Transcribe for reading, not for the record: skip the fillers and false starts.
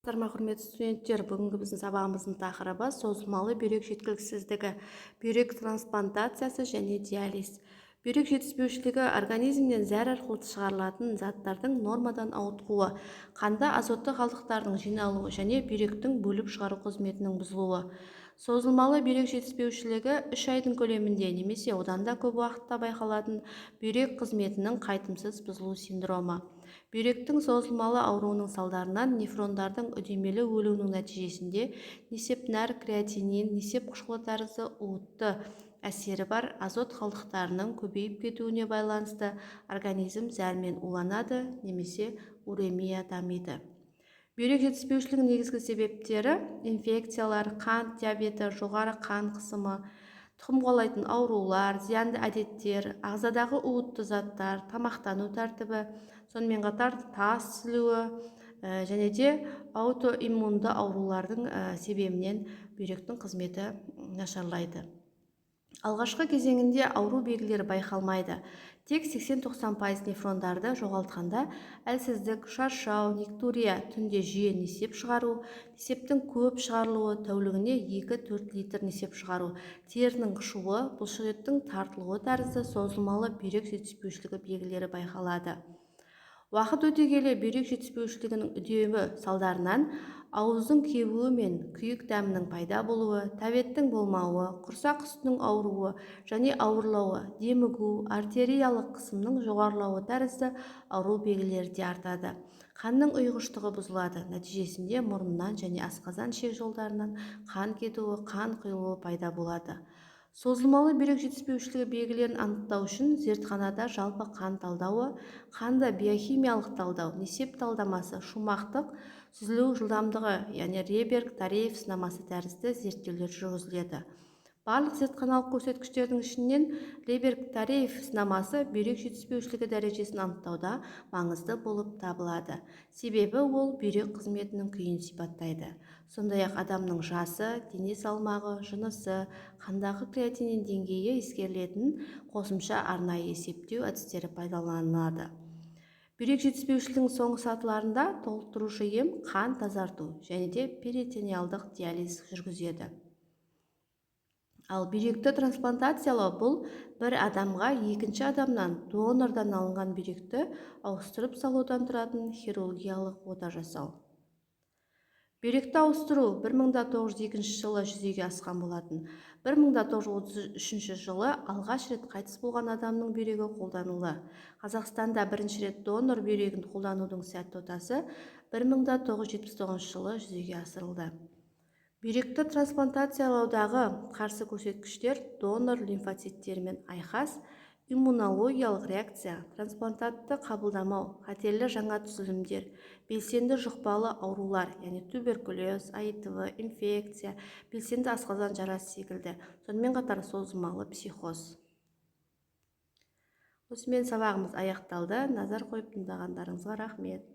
Құрметті студенттер, бүгінгі біздің сабағымыздың тақырыбы созылмалы бүйрек жеткіліксіздігі, бүйрек трансплантациясы және диализ. Бүйрек жетіспеушілігі организмнен зәр арқылы шығарылатын заттардың нормадан ауытқуы, қанда азотты қалдықтардың жиналуы және бүйректің бөліп шығару қызметінің бұзылуы. Созылмалы бүйрек жетіспеушілігі 3 айдың көлемінде немесе одан да көп уақытта байқалатын бүйрек қызметінің қайтымсыз бұзылу синдромы. Бүйректің созылмалы ауруының салдарынан нефрондардың үдемелі өлуінің нәтижесінде несеп-нәр, креатинин, несеп қышқылы тәрізді уытты әсері бар азот қалдықтарының көбейіп кетуіне байланысты организм зәрмен уланады немесе уремия дамиды. Бүйрек жетіспеушілігінің негізгі себептері инфекциялар, қант диабеті, жоғары қан қысымы, тұқым қуалайтын аурулар, зиянды әдеттер, ағзадағы уытты заттар, тамақтану тәртібі, сонымен қатар тас түзілуі және де аутоиммунды аурулардың себебінен бүйректің қызметі нашарлайды. Алғашқы кезеңінде ауру белгілері байқалмайды. Тек 80-90% нефрондарды жоғалтқанда әлсіздік, шаршау, никтурия, түнде жиі несеп шығару, несептің көп шығарылуы, тәулігіне 2-4 литр несеп шығару, терінің қышуы, бұлшықеттің тартылуы тәрізді созылмалы бүйрек жетіспеушілігі белгілері байқалады. Уақыт өте келе бүйрек жетіспеушілігінің үдемі салдарынан ауыздың кебуі мен күйік дәмінің пайда болуы, тәбеттің болмауы, құрсақ үстінің ауруы және ауырлауы, демігу, артериялық қысымның жоғарылауы тәрізді ауру белгілері де артады. Қанның ұйғыштығы бұзылады, нәтижесінде мұрыннан және асқазан ішек жолдарынан қан кетуі, қан құйылуы пайда болады. Созылмалы бүйрек жетіспеушілігі белгілерін анықтау үшін зертханада жалпы қан талдауы, қанды биохимиялық талдау, несеп талдамасы, шумақтық сүзілу жылдамдығы, яғни Реберг-Тареев сынамасы тәрізді зерттеулер жүргізіледі. Барлық зертханалық көрсеткіштердің ішінен Реберг-Тареев сынамасы бүйрек жетіспеушілігі дәрежесін анықтауда маңызды болып табылады. Себебі ол бүйрек қызметінің күйін сипаттайды. Сондай-ақ адамның жасы, дене салмағы, жынысы, қандағы креатинин деңгейі ескерілетін қосымша арнайы есептеу әдістері пайдаланылады. Бүйрек жетіспеушілігінің соңғы сатыларында толықтырушы ем қан тазарту және де перитонеалдық диализ жүргізеді. Ал бүйректі трансплантациялау бұл бір адамға екінші адамнан донордан алынған бүйректі ауыстырып салудан тұратын хирургиялық ота жасау. Бүйректі ауыстыру 1902 жылы жүзеге асқан болатын. 1933 жылы алғаш рет қайтыс болған адамның бүйрегі қолданылды. Қазақстанда бірінші рет донор бүйрегін қолданудың сәтті отасы 1979 жылы жүзеге асырылды. Бүйректі трансплантациялаудағы қарсы көрсеткіштер донор лимфоциттерімен айқас, иммунологиялық реакция, трансплантатты қабылдамау, қатерлі жаңа түзілімдер, белсенді жұқпалы аурулар, яғни туберкулез, АИТВ, инфекция, белсенді асқазан жарасы секілді, сонымен қатар созылмалы психоз. Осымен сабағымыз аяқталды. Назар қойып тыңдағандарыңызға рахмет.